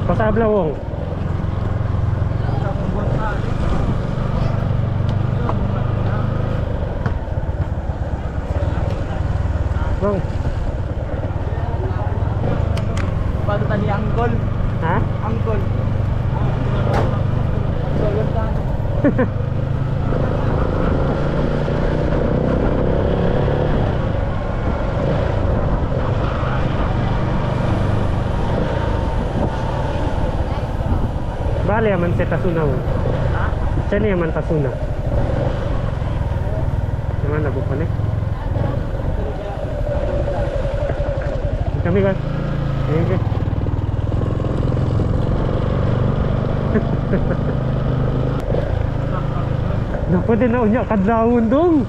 Pasablawong. Bang. Paano tadi anggol? Ha? Anggol. Anggol kan. Bale aman sa tasuna mo. Ha? Saan yaman tasuna? Naman nabukan eh. Kami kan. Ayan ka. Napo din na unya kadlawon dong.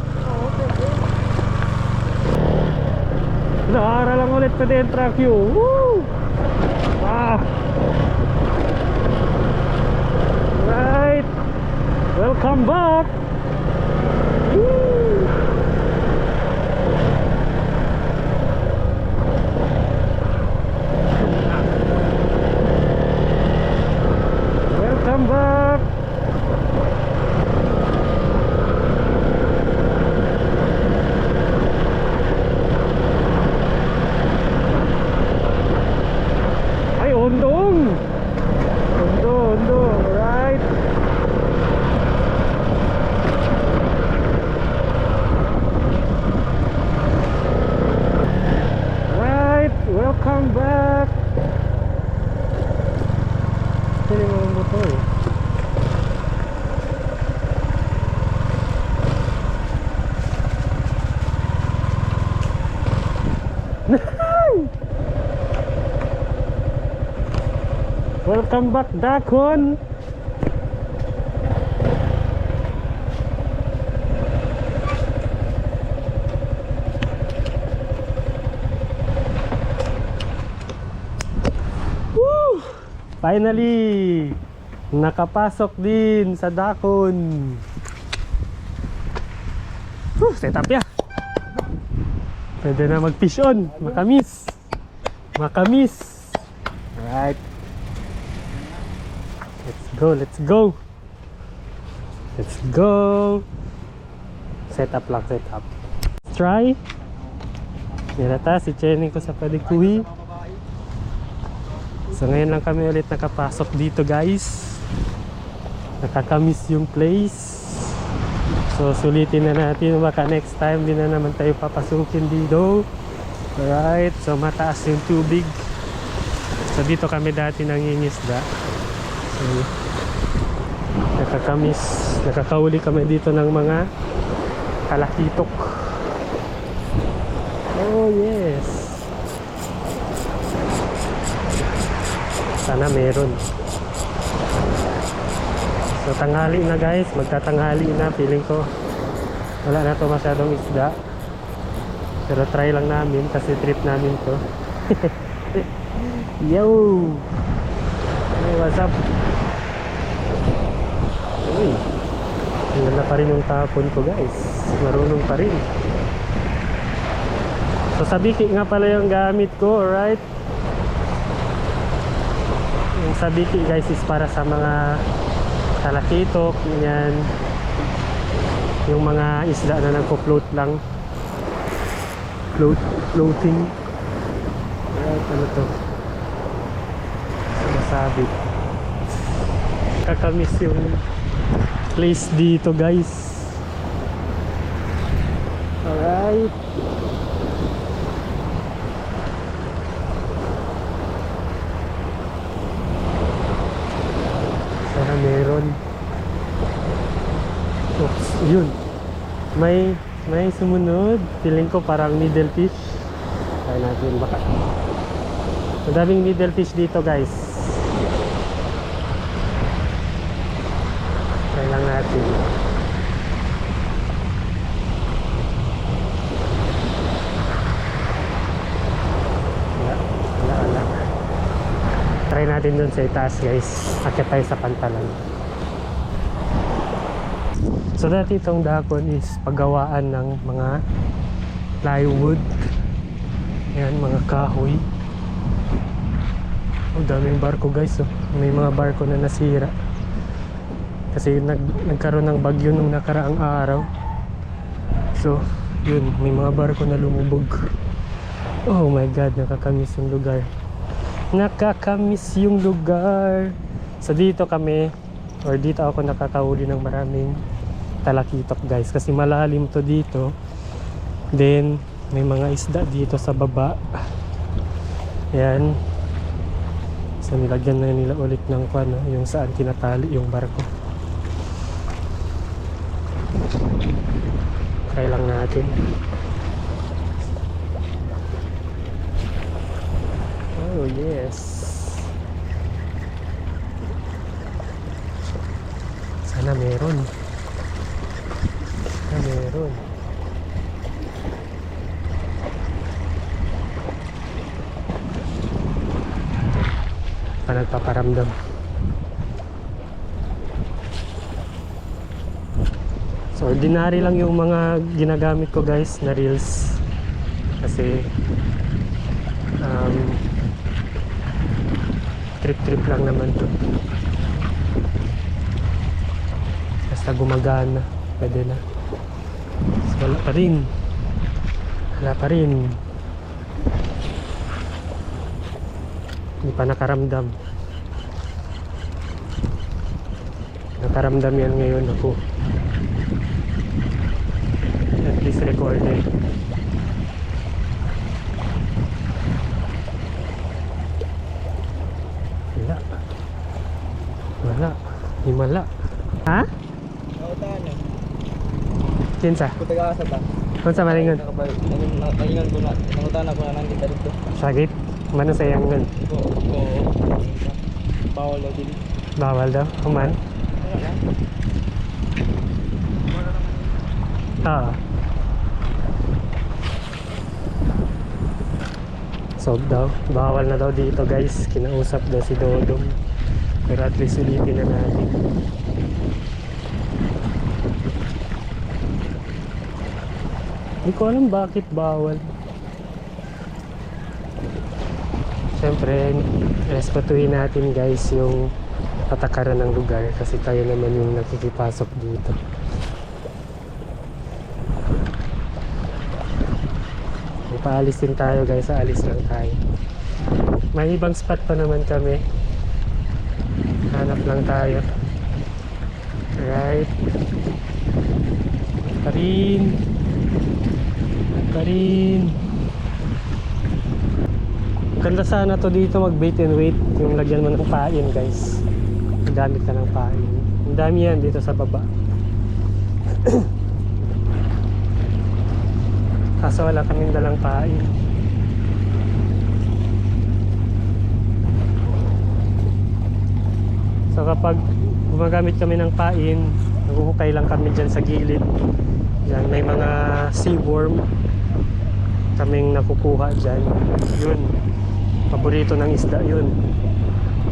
Naara lang ulit pa din track yun. Woo! Ah! Right. Welcome back. Woo! Welcome back. Ay, undong. Undo, right. Right, welcome back. Sini mo ang buto eh. Welcome back, Dakon. Woo! Finally, nakapasok din sa Dakon. Setup ya. Pwede na mag-fish on. Makamis. Makamis. Alright. Let's go, let's go. Let's go. Setup lang, setup. Let's try. Nilata si Chenny ko sa Padikuhi. So ngayon lang kami ulit nakapasok dito guys. Nakakamiss yung place. So sulitin na natin, baka next time din na naman tayo papasukin dito. Alright, so mataas yung tubig. So dito kami dati nangingisda. So nakakauli kami dito ng mga kalakitok. Oh yes. Sana meron. So tanghali na guys, magtatanghali na, feeling ko wala na to masyadong isda, pero try lang namin kasi trip namin to. Yo, hey, what's up? Uy, ang ganda pa rin yung tapon ko guys, marunong pa rin. So sabiki nga pala yung gamit ko, alright. Yung sabiki guys is para sa mga kalakitok, yan. Yung mga isda na nagpo-float lang. Floating. Right, ano to? Sumasabit. Kakamiss yung place dito guys. Alright. Sana meron. Oops, yun. May sumunod. Feeling ko parang needlefish. Try natin baka. Madaming needlefish dito guys. Try lang natin. Wala. Try natin dun sa itaas guys. Akit tayo sa pantalan. So dati itong Dakon is paggawaan ng mga plywood. Ayan, mga kahoy. Ang daming barko guys, oh. May mga barko na nasira. Kasi nagkaroon ng bagyo nung nakaraang araw. So, yun, may mga barko na lumubog. Oh my god, nakakamiss yung lugar. Nakakamiss yung lugar. So dito kami, or dito ako nakakahuli ng maraming talakitok guys. Kasi malalim to dito. Then, may mga isda dito sa baba. Yan. So nilagyan na nila ulit ng kwan, yung saan tinatali yung barko. Try lang natin. Oh yes. Sana meron. Sana meron. Nagpaparamdam. So ordinary lang yung mga ginagamit ko guys na reels. Kasi trip lang naman to. Basta gumagana, pwede na. So, wala pa rin. Wala pa rin. Hindi pa nakaramdam. Nakaramdam yan ngayon ako. At least recorded. Wala. Wala. Himala. Ha? Nautaan eh. Kinsa? Kutag-asa ba? Kung sa malingon? Malingon ko na. Nautaan ako na nandito dito. Sagit? Mano sa yangan? Oo. Bawal daw din. Bawal daw? Kuman? Ah. Sob daw. Bawal na daw dito guys. Kinausap daw si Dodong. Pero at least ulitin na natin. Hindi ko alam bakit bawal. Siyempre, respetuhin natin guys yung patakaran ng lugar kasi tayo naman yung nakikipasok dito. Paalis din tayo guys, aalis lang tayo. May ibang spot pa naman kami. Hanap lang tayo. Alright. Karin. Ganda sana to dito mag bait and wait. Yung lagyan mo ng pain guys. Gamit ka ng pain. Ang dami yan dito sa baba. Kaso wala kaming dalang pain. So kapag gumagamit kami ng pain, naghuhukay lang kami dyan sa gilid. Yan, may mga seaworm kaming nakukuha dyan. Yun, paborito ng isda yun.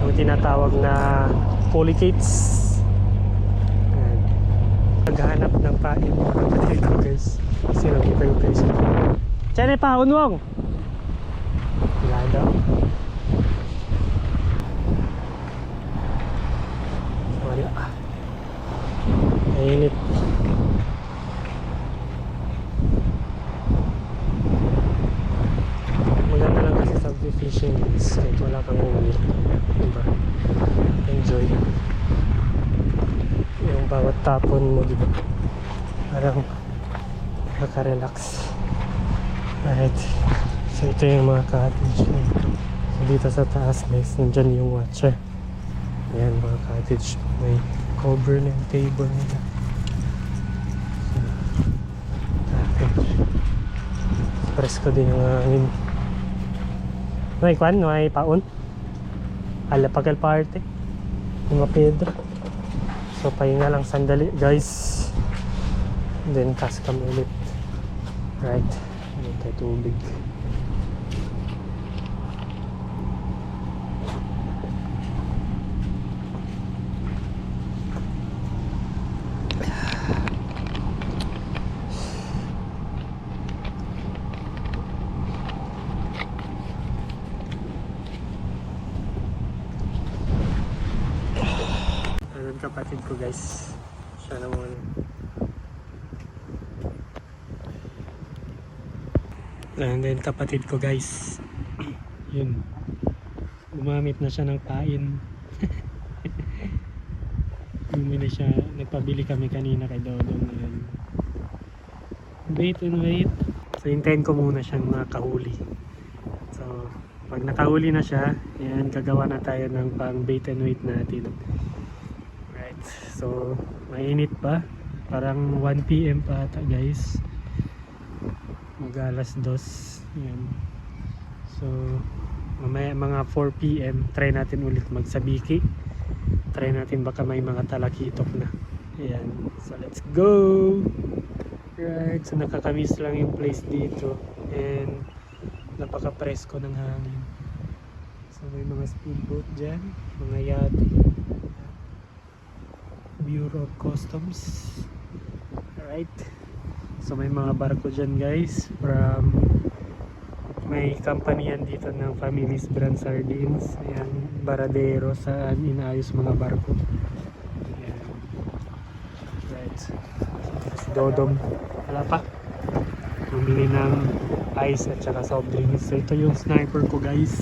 Yung tinatawag na polychaetes. Yan. Naghahanap ng pain dito guys. Kasi nagkukay-ukay siya. Tiyan ay paon wong! Wala daw. Wala. Mainit. Maganda lang kasi sa fishing kahit wala kang uwi. Diba? Enjoy. Yung bawat tapon mo, diba? Parang maka-relax. Alright. So ito yung mga cottage. So dito sa taas guys, nandyan yung watcher. Ayan mga cottage. May cover na yung table nila. So, cottage. Presko din yung hangin. May kwan? May paon? Alapagal party. Yung mga Pedro. So pahinga lang sandali guys. Then task kami ulit. Right. Hindi tayo tubig. yung kapatid ko guys. Siya naman. And then kapatid ko guys. Yun. Gumamit na siya ng pain. Bumili siya. Nagpabili kami kanina kay Dodong. Ayan. Wait and wait. So hintayin ko muna siyang makahuli. So pag nakahuli na siya, ayan, gagawa na tayo ng pang bait and wait natin. Right. So mainit pa. Parang 1 PM pa ata guys. Mag alas 2. Ayan. So mamaya mga 4 PM try natin ulit magsabiki. Try natin baka may mga talakitok na. Ayan. So let's go! Right. So nakakamiss lang yung place dito. And napaka-presko ng hangin. So may mga speedboat dyan, mga yate. Bureau of Customs. Alright. So may mga barko dyan guys. From may company yan dito ng Family's Brand Sardines. Ayan, Baradero saan inaayos mga barko. Ayan. Right. Si Dodong. Wala pa. Bumili ng ice at saka soft drinks. So ito yung sniper ko guys.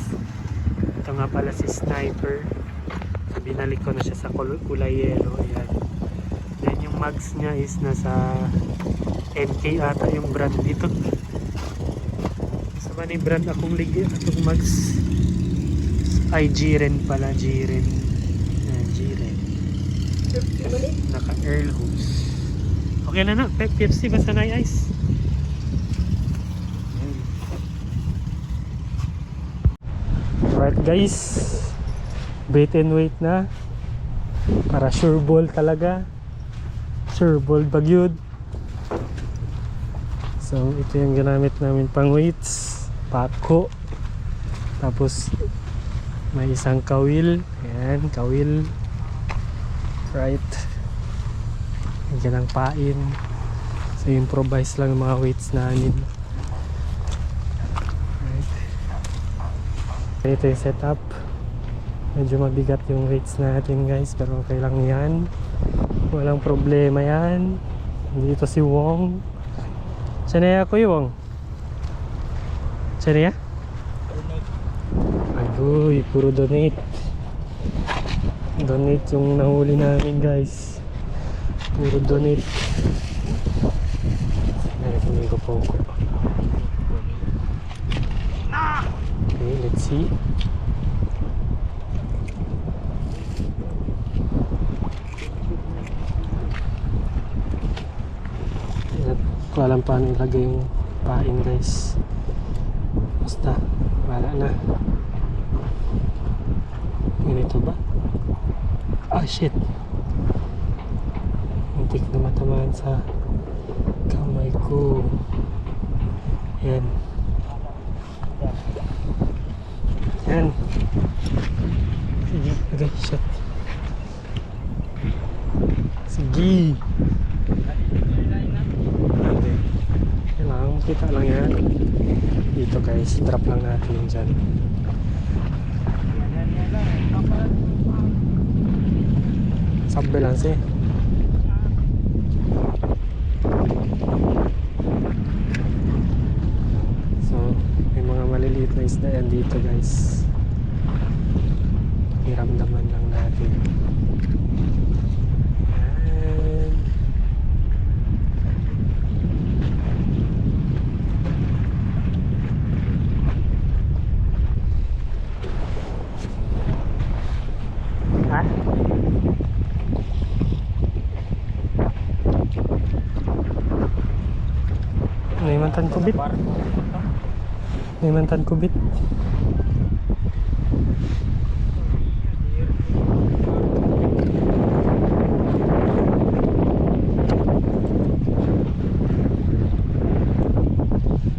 Ito nga pala si Sniper. So binalik ko na siya sa kulay yellow. Ayan. Then yung mugs niya is nasa MK ata yung brand dito. Sa man yung brand akong ligi. Itong mugs ay Jiren pala. Jiren. Ayan, Jiren. Naka Earl hoops. Okay na na. Pepsi basta na ice. Alright guys, bait and wait na para sure ball talaga, sure ball bagyod. So ito yung ginamit namin pang weights, pako, tapos may isang kawil. Ayan, kawil, right, yan ang pain. So improvise lang mga weights namin. Ito yung setup. Medyo mabigat yung weights natin guys, pero okay lang yan, walang problema yan. Dito si Wong. Sanaya ko yung Wong. Sanaya? Agoy, puro donate. Donate yung nahuli namin guys. Puro donate. Sanaya ko po ko. Okay, let's see. Ko alam paano ilagay yung pain guys. Basta wala na. Ganito ba? Ah shit, muntik na matamaan sa kamay ko. Yan. Yan. Sige, okay, shot. Sige. Okay. Kailangan makita lang yan. Dito guys, drop lang natin yun dyan. Subbalance eh. So, may mga maliliit na isda yan dito guys. Iramdaman lang natin. Yan. Ha? May mantan kubit. May mantan kubit.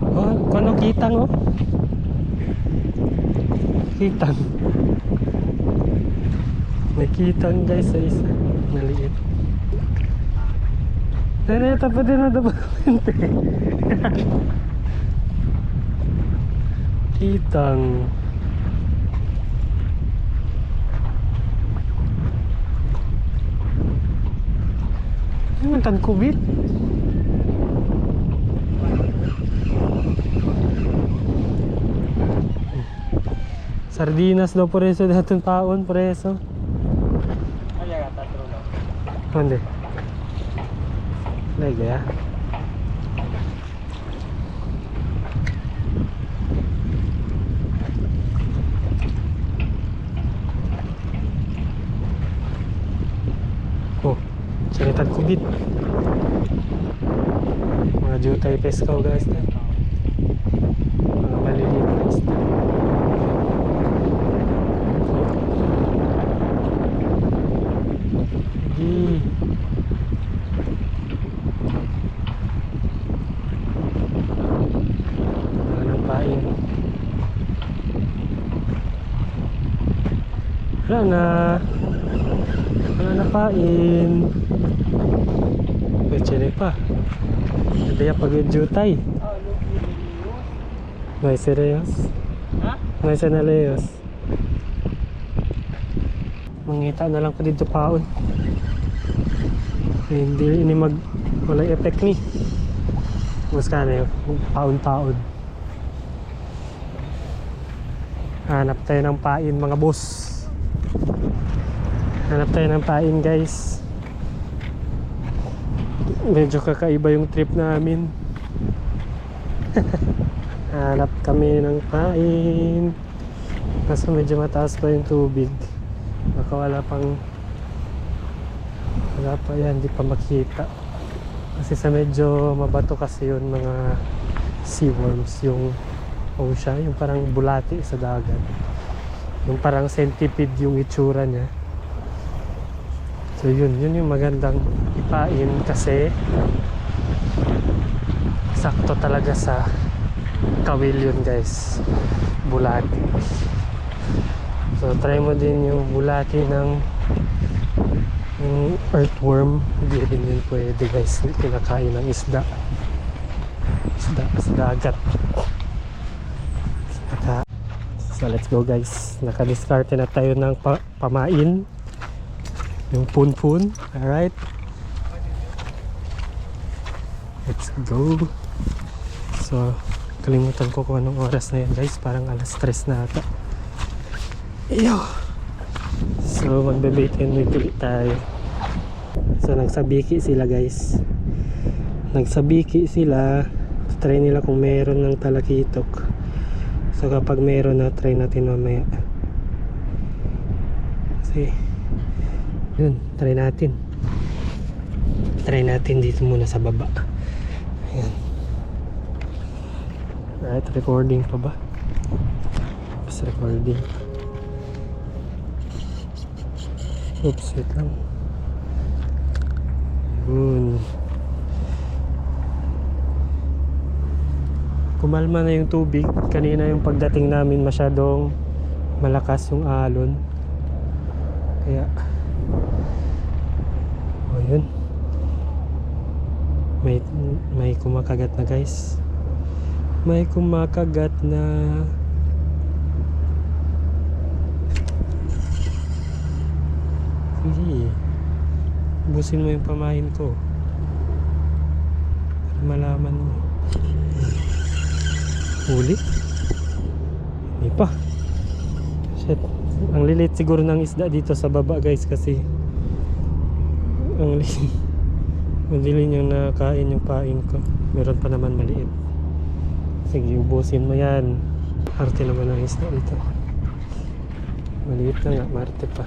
Oh, kono kitang oh. Kitang. May kitang guys sa isa. Maliit. Naneta pa din na dapat. Kitang. Ano tan kubit? Sardinas daw po reso daton paon preso. Ay, ya, tatlo lang. Onde? Lagi ya. Oh, ceritan kubit. Mga jutay peskaw guys na. Mga maliliit na isda. Sige. Wala nang pain. Wala na. Wala na pain. Pwede pa. Ada pag jutay. Ah, look you. May serious. Ha? May sanaleos. Mangita na lang ko dito paon. Eh, hindi ini mag wala effect ni. Mas kana yun, paon-paon. Hanap tayo ng pain mga boss. Hanap tayo ng pain guys. Medyo kakaiba yung trip namin. Hanap kami ng pain. Kaso medyo mataas pa yung tubig. Baka wala pa yan, hindi pa makita. Kasi sa medyo mabato kasi yun mga seaworms, yung ocean, yung parang bulati sa dagat. Yung parang centipede yung itsura niya. So yun yung magandang ipain kasi sakto talaga sa kawil yun guys, bulati. So try mo din yung bulati ng yung earthworm, hindi din yun pwede guys, kinakain ng isda sa dagat. So let's go guys, nakadiskarte na tayo ng pamain, yung punpun. Alright, let's go. So kalimutan ko kung anong oras na yan guys, parang alas 3 na ata. Iyo. So magbe-bait and wait ulit tayo. So nagsabiki sila guys. Nagsabiki sila. Try nila kung meron ng talakitok. So kapag meron na, try natin mamaya. Kasi yun, try natin. Try natin dito muna sa baba. Ayan. Alright, recording pa ba? Mas recording. Oops, wait lang. Yun. Kumalma na yung tubig. Kanina yung pagdating namin masyadong malakas yung alon. Kaya oh yun. May kumakagat na guys. May kumakagat na. Sige, ubusin mo yung pamain ko para malaman mo. Huli? Hindi pa. Shit, ang lilit siguro ng isda dito sa baba guys, kasi ang lilit. Madili niyang nakain yung pain ko. Meron pa naman maliit. Sige, ubusin mo yan. Arte naman ang isda dito. Maliit na nga, marte pa.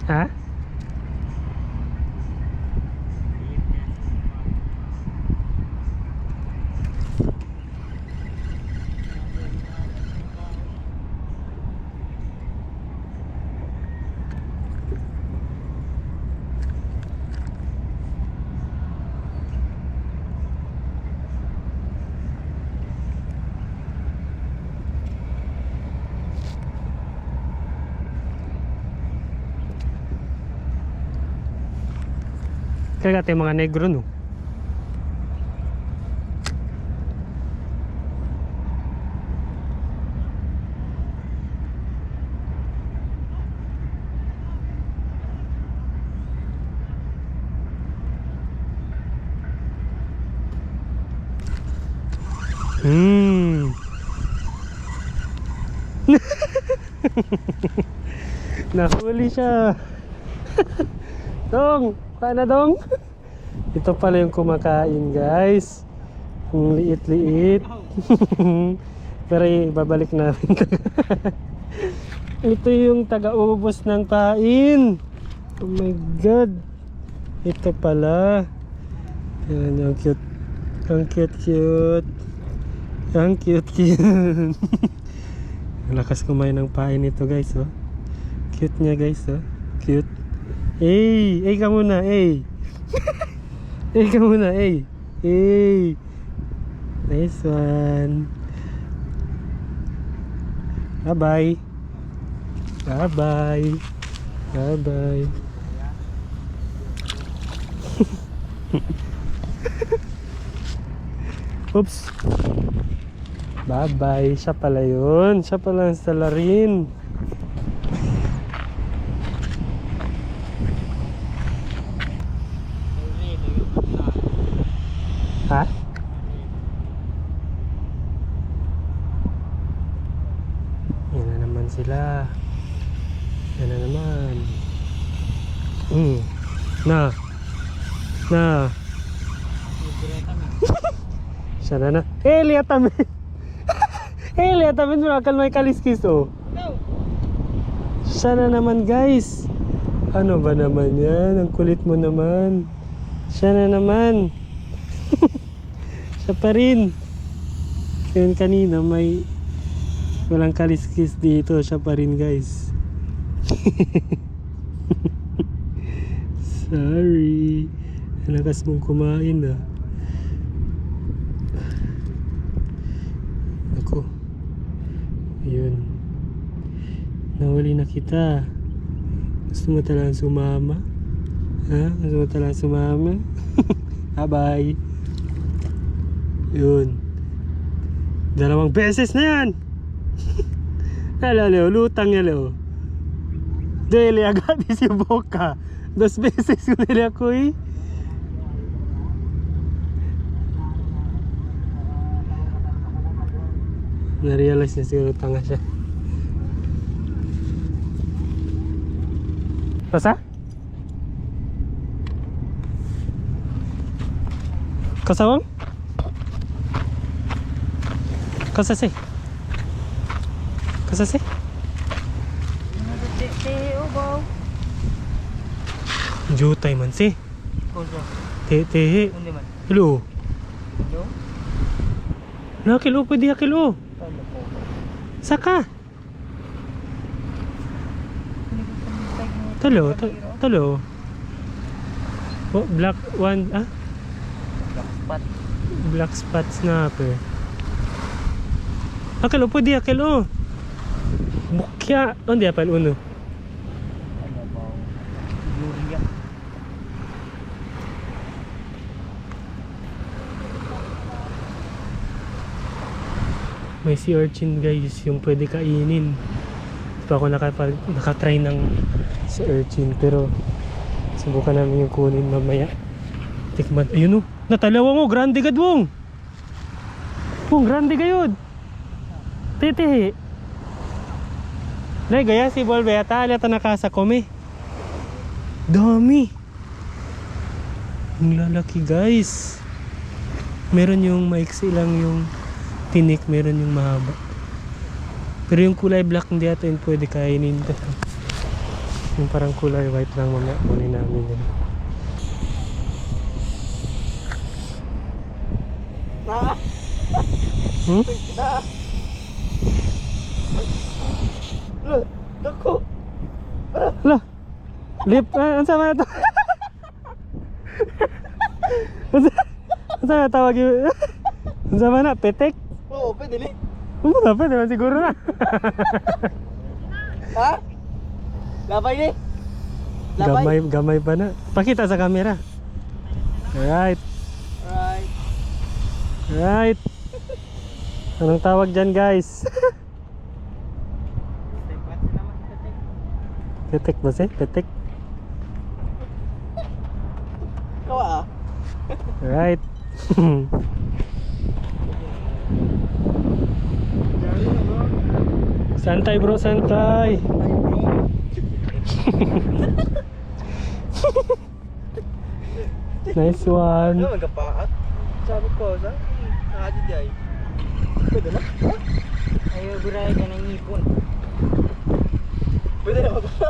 Ha? Kaya yung mga negro no. Nahuli siya. Dong, paano dong? Ito pala yung kumakain guys. Ang liit-liit. Pero babalik namin. Ito yung taga-ubos ng pain. Oh my god. Ito pala. Yan, ang cute. Ang cute. Ang cute. Lakas kumain ng pain ito guys, oh. Cute niya guys, oh. Cute. Ay ka muna, ay. Ay ka muna, ay. Ay. Nice one. Bye-bye. Bye-bye. Bye-bye. Oops. Bye-bye. Siya pala yun. Siya pala ang salarin. Ha? Yan na naman sila. Yan na naman. Na. Siya na na. Liatamin. Liatamin mo na may kaliskis, oh. Siya na naman guys. Ano ba naman yan? Ang kulit mo naman. Siya na naman. Siya pa rin. Yun kanina may walang kaliskis dito. Siya pa rin guys. Sorry. Lakas mong kumain ah. Ako. Ayun. Nahuli na kita. Gusto mo talagang sumama? Ha? Gusto mo talagang sumama? Bye-bye. Yun. 2 beses na yan. Leo, lutang niya Leo. Dele agad si boka. 2 beses ko nila ko eh. Na-realize niya siguro tanga siya. Pasa? Kasawang? Kasasi? Kasasi? Ubaw. Jutay man si. Kuso. Tehe. Hindi man. Hello. Hello? Nakilo pwede akilo. Talo po. Saka. Talo. Oh, black one, ah? Black spot. Black spot snapper. Akilo pwede akilo. Bukya. Hindi apal uno. Ano ba? Yuria. May sea urchin guys, yung pwede kainin. Hindi pa ako nakatry ng sea urchin, pero subukan namin yung kunin mamaya. Tikman. Ayun o, natalawa mo, grande gadwong. Grande gayod. Tete. Nay, gaya si Bolbeta, alata nakasa kome. Dami. Ang lalaki guys. Meron yung maiksi lang yung tinik, meron yung mahaba. Pero yung kulay black hindi ata yung pwede kainin. Yung parang kulay white lang mamaya kunin namin yun. Dako. Lah. Lip, ang sama na to. Ang sama na tawag yun. Ang sama na, petek. Oo, pwede ni. Pwede man siguro na. Ha? Labay ni. Labay. Gamay pa na. Pakita sa camera. Alright. Alright. Alright. Anong tawag dyan guys? Petek ba siya? Petek? Kawa ah. Alright. Santay bro, santay. Nice one. Ano magkapaat? Sabi ko sa nakadyo di ay. Pwede na? Ayaw buray ka ng ipon. Pwede na ba? Ha?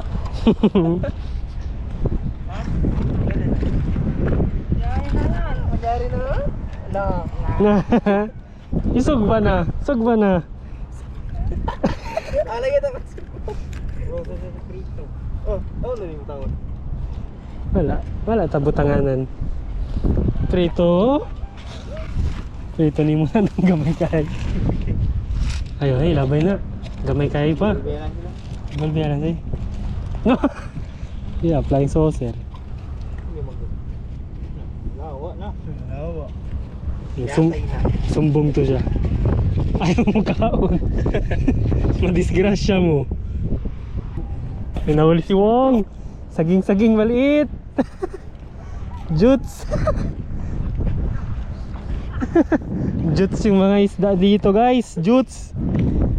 Pwede na. Yari na yan. Magyari na ba? Na. Isog ba na? Isog ba na? Alay ka tapos. Rosa sa prito. Oh, ano na yung tawag? Wala tabutanganan. Prito ni mo na ng gamay kay. Ayo, hey, labay na. Gamay kay pa. Belan sila. Balbiyaran say. No. Yeah, flying saucer. Hindi mag. Lawa na. Lawa. Sumbong to siya. Ayaw mo kaon. Madisgrasya mo. Pinahuli si Wong. Saging-saging maliit. Juts. Juts yung mga isda dito guys. Juts.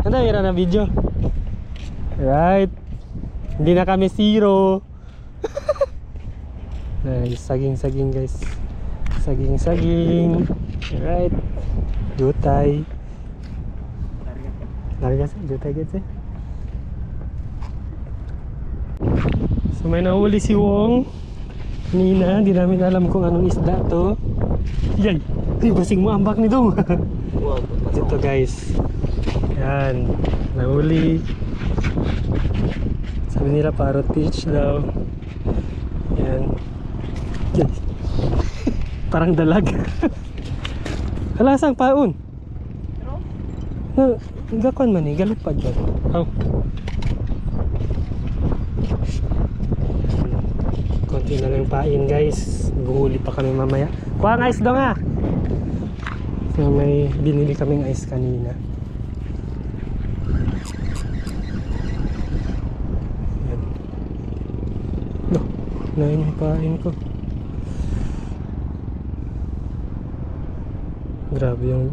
Ano yun na video? Right. Hindi na kami zero. Nice. Saging-saging guys. Saging-saging. Right. Jutay. Larga sih. Jutay guys eh. So may nahuli si Wong. Kanina, hindi namin alam kung anong isda to. Yay! Ay, basing mo ambak ni Dong. Ito guys. Yan. Nahuli. Sabi nila parrot fish daw. Yan. Yay! Parang dalag. Halasang paon. Gakon man eh. Galit pa dyan. Oh. Konti na lang pain guys. Guhuli pa kami mamaya. Kuha ng ice daw nga. So may binili kaming ice kanina. Yan. No, nain yung pain ko. Grabe yung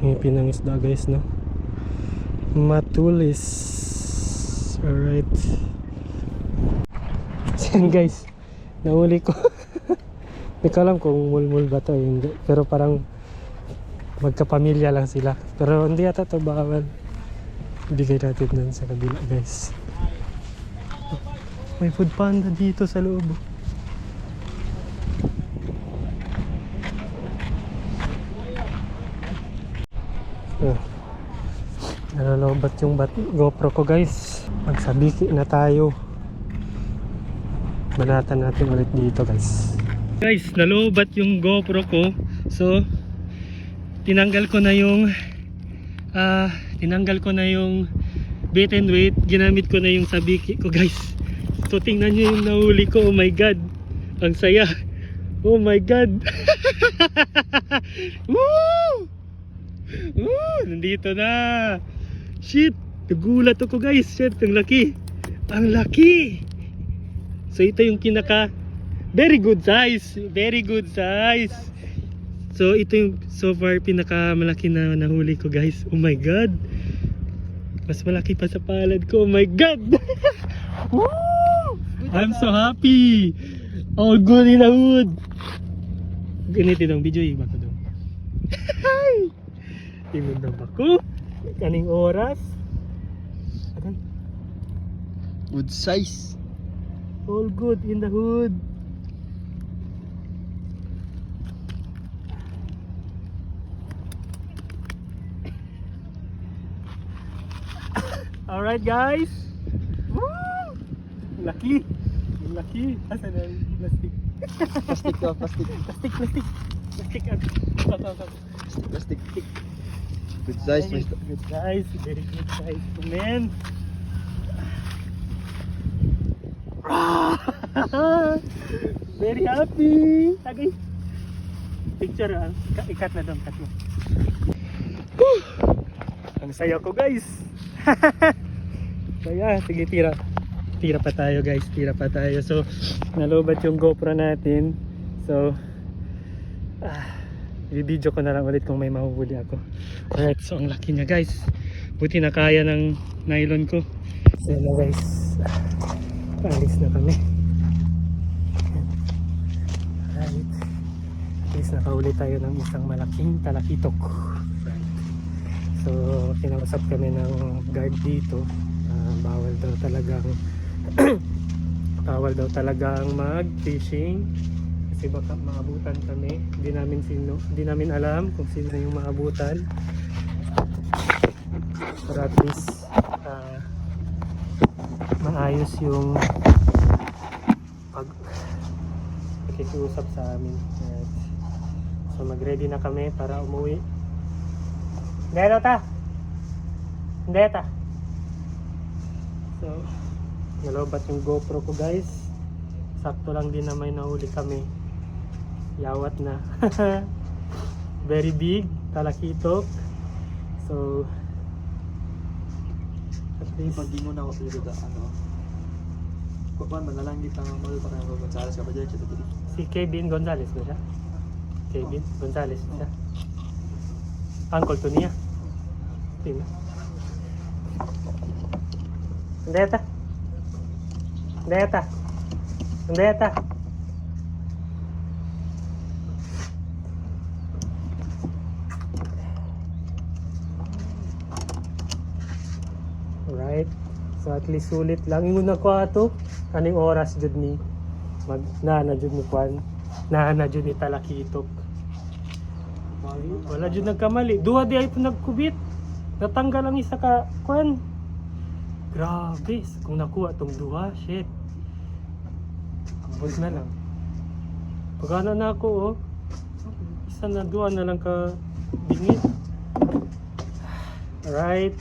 ngipin ng isda guys, no? Matulis. Alright. Yan guys, nahuli ko. Hindi ko alam kung mulmul ba to, hindi. Pero parang magkapamilya lang sila. Pero hindi ata to bawal. Ibigay natin dun sa kabila guys. Oh, may food panda dito sa loob. Oh. Nalalobat yung GoPro ko guys. Magsabiki na tayo. Banatan natin ulit dito guys. Guys, nalobat yung GoPro ko. So tinanggal ko na yung bait and weight. Ginamit ko na yung sabiki ko guys. So tingnan nyo yung nahuli ko. Oh my god, ang saya. Oh my god. Woo! Woo! Nandito na. Shit, nagulat ako guys. Shit, ang laki. Ang laki. So ito yung kinaka very good size. Very good size. So ito yung so far pinaka malaki na nahuli ko guys. Oh my god. Mas malaki pa sa palad ko. Oh my god. Woo! I'm so happy. All good in the hood. Ganito dong video iba ko dong. Tingnan daw ako. Kaning oras. Aday. Good size. All good in the hood. Alright guys. Woo! Lucky. Lucky. Asan na yung plastic? Plastic to, plastic. Plastic. Plastic. Plastic. Good size. Good size. Very good size. Man. Very happy. Tagay. Picture ikat na doon, cut mo. Woo! Ang saya ko guys. Kaya sige tira. Tira pa tayo guys, tira pa tayo. So nalobat yung GoPro natin. So i-video ko na lang ulit kung may mahuhuli ako. Alright, so ang laki niya guys. Buti na kaya ng nylon ko. So yun na guys. Paalis na kami. Alright. At least nakahuli tayo ng isang malaking talakitok. So kinausap kami ng guard dito. Bawal daw talagang mag-fishing kasi baka maabutan kami. Hindi namin alam kung sino yung maabutan. Pero at least maayos yung pakikiusap sa amin. Alright. So mag-ready na kami para umuwi. Hindi ta. So nalobat yung GoPro ko guys. Sakto lang din na may nahuli kami. Yawat na. Very big talakitok. So at least Pag di mo na ako dito kuwan man lang dito ang mall pa kayo Gonzales ka ba dyan siya dito. si Kevin Gonzales ba siya? Kevin Gonzales ba siya? Uncle to niya. Tingnan. Andeta. Alright. So at least sulit lang. Ingon na ko ato. Kaning oras jud ni nana jud ni kwan. Nana jud ni talakitok. Wala jud nagkamali. Duha di ay po nagkubit. Natanggal ang isa ka kwan. Grabe, kung nakuha tong duha, shit. Ambot na lang. Pagana na ako, oh. Isa na duha na lang ka bingit. Alright.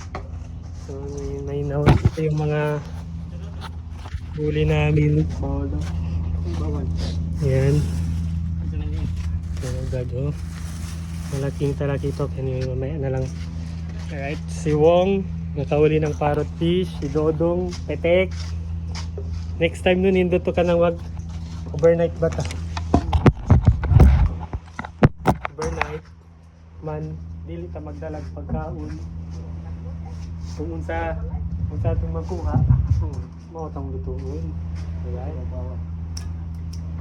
So, may nawal. Ito yung mga huli namin. Bawal daw. Bawal. Ayan. Ayan, God, oh. Malaking talakitok. Anyway, mamaya na lang. Alright, si Wong. Nakahuli ng parrot fish, si Dodong, petek. Next time nun, hinduto ka nang wag overnight ba ta? Overnight, man, dili ta magdalag pagkaon. Kung unsa itong magkuha, mao tang lutuon. Alright?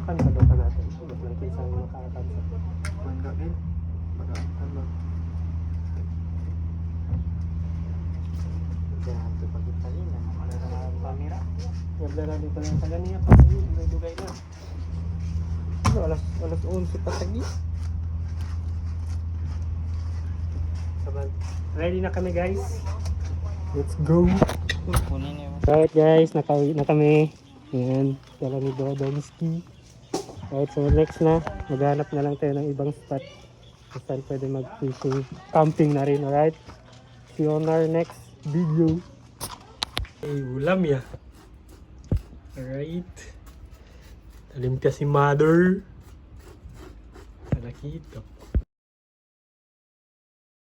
Kansa daw ka natin. Huwag lang kinsa ang makakansa. Manggapin. Ano? Wala na dito ng taganiya kasi may dugay na. Alas 11 pa tagi. Saban. Ready na kami guys. Let's go. Right guys, nakauwi na kami. Ayan, dala ni Dodonski. Right, so next na, maghanap na lang tayo ng ibang spot kung saan pwede mag-fishing. Camping na rin, alright? See you on our next video. Ay, ulam ya. Alright. Talim ka si mother. Talakito.